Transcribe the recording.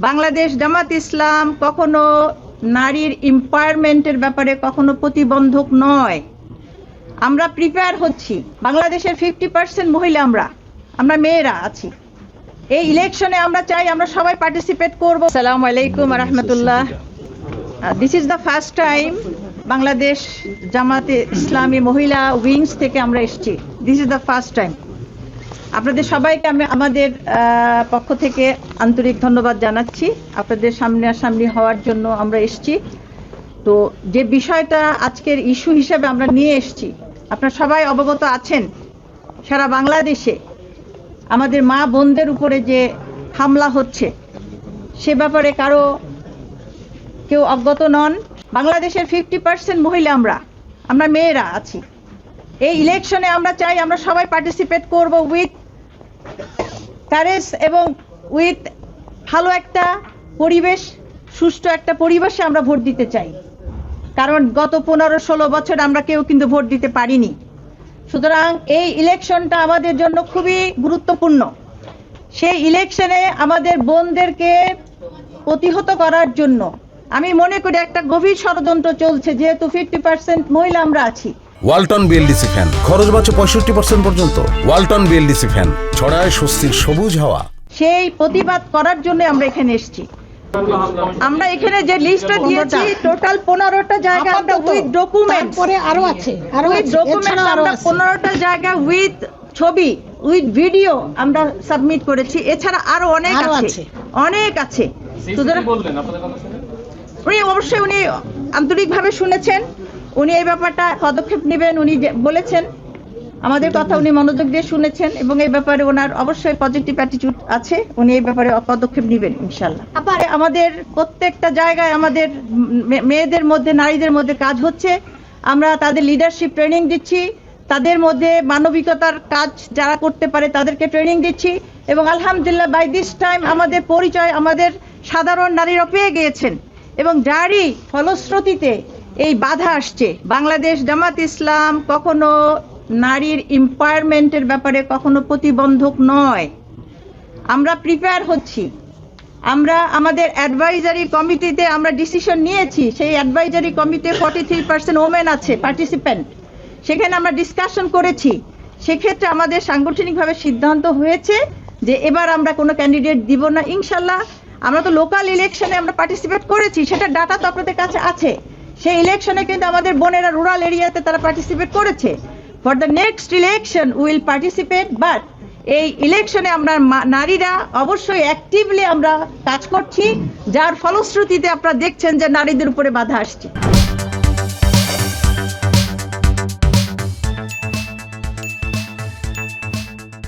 বাংলাদেশ জামাত ইসলাম কখনো নারীর এম্পাওয়ারমেন্টের ব্যাপারে কখনো প্রতিবন্ধক নয়। আমরা প্রিপেয়ার হচ্ছি। বাংলাদেশের 50% মহিলা আমরা মেয়েরা আছি। এই ইলেকশনে আমরা চাই আমরা সবাই পার্টিসিপেট করব। আসসালামু আলাইকুম ওয়া রাহমাতুল্লাহ। This is the first time Bangladesh জামাতে ইসলামী মহিলা উইংস থেকে আমরা এসেছি। This is the first time. আপনাদের সবাইকে আমি আমাদের পক্ষ থেকে আন্তরিক ধন্যবাদ জানাচ্ছি। আপনাদের সামনাসামনি হওয়ার জন্য আমরা এসেছি। তো যে বিষয়টা আজকের ইস্যু হিসেবে আমরা নিয়ে এসেছি, আপনারা সবাই অবগত আছেন, সারা বাংলাদেশে আমাদের মা বোনদের উপরে যে হামলা হচ্ছে সে ব্যাপারে কেউ অবগত নন। বাংলাদেশের 50% মহিলা আমরা মেয়েরা আছি। এই ইলেকশনে আমরা চাই আমরা সবাই পার্টিসিপেট করব উইথ কারেজ এবং উইথ ভালো একটা পরিবেশ, সুষ্ঠু একটা পরিবেশে আমরা ভোট দিতে চাই। কারণ গত 15-16 বছর আমরা কেউ কিন্তু ভোট দিতে পারিনি। সুতরাং এই ইলেকশনটা আমাদের জন্য খুবই গুরুত্বপূর্ণ। সেই ইলেকশনে আমাদের বোনদেরকে প্রতিহত করার জন্য আমি মনে করি একটা গভীর ষড়যন্ত্র চলছে, যেহেতু 50% মহিলা আমরা আছি। ওয়ালটন বিএলডিসি ফ্যান খরচ বাঁচে 65% পর্যন্ত। ওয়ালটন বিএলডিসি ফ্যান ছড়ায় স্বস্তির সবুজ হাওয়া। সেই প্রতিবাদ করার জন্য আমরা এখানে এসেছি। আমরা এখানে যে লিস্টটা দিয়েছি টোটাল 15টা জায়গা আমরা উইথ ডকুমেন্ট, পরে আরো আছে, উইথ ডকুমেন্ট আমরা 15টা জায়গা উইথ ছবি উইথ ভিডিও আমরা সাবমিট করেছি। এছাড়া আরো অনেক আছে। উনি অবশ্যই আন্তরিকভাবে শুনেছেন, উনি এই ব্যাপারটা পদক্ষেপ নেবেন। উনি বলেছেন আমাদের কথা, উনি মনোযোগ দিয়ে শুনেছেন এবং এই ব্যাপারে ওনার অবশ্যই পজিটিভ অ্যাটিটিউড আছে। উনি এই ব্যাপারে পদক্ষেপ নেবেন ইনশাল্লাহ। আমাদের প্রত্যেকটা জায়গায় আমাদের মেয়েদের মধ্যে, নারীদের মধ্যে কাজ হচ্ছে। আমরা তাদের লিডারশিপ ট্রেনিং দিচ্ছি, তাদের মধ্যে মানবিকতার কাজ যারা করতে পারে তাদেরকে ট্রেনিং দিচ্ছি এবং আলহামদুলিল্লাহ বাই দিস টাইম আমাদের পরিচয় আমাদের সাধারণ নারীরা পেয়ে গিয়েছেন এবং যারই ফলশ্রুতিতে এই বাধা আসছে। বাংলাদেশ জামাত ইসলাম কখনো নারীর এম্পাওয়ারমেন্টের ব্যাপারে কখনো প্রতিবন্ধক নয়। আমরা প্রিপেয়ার হচ্ছি। আমরা আমাদের অ্যাডভাইজারি কমিটিতে আমরা ডিসিশন নিয়েছি। সেই অ্যাডভাইজারি কমিটিতে 43% ওমেন আছে পার্টিসিপেন্ট। সেখানে আমরা ডিসকাশন করেছি। সেক্ষেত্রে আমাদের সাংগঠনিকভাবে সিদ্ধান্ত হয়েছে যে এবার আমরা কোনো ক্যান্ডিডেট দিব না ইনশাল্লাহ। আমরা তো লোকাল ইলেকশনে আমরা পার্টিসিপেট করেছি, সেটা ডাটা তো আপনাদের কাছে আছে। সেই ইলেকশনে কিন্তু আমাদের বোনেরা রুরাল এরিয়াতে তারা পার্টিসিপেট করেছে। For the next election will participate, but এই ইলেকশনে আমরা নারীরা অবশ্যই অ্যাক্টিভলি আমরা কাজ করছি, যার ফলশ্রুতিতে আপনারা দেখছেন যে নারীদের উপরে বাধা আসছে।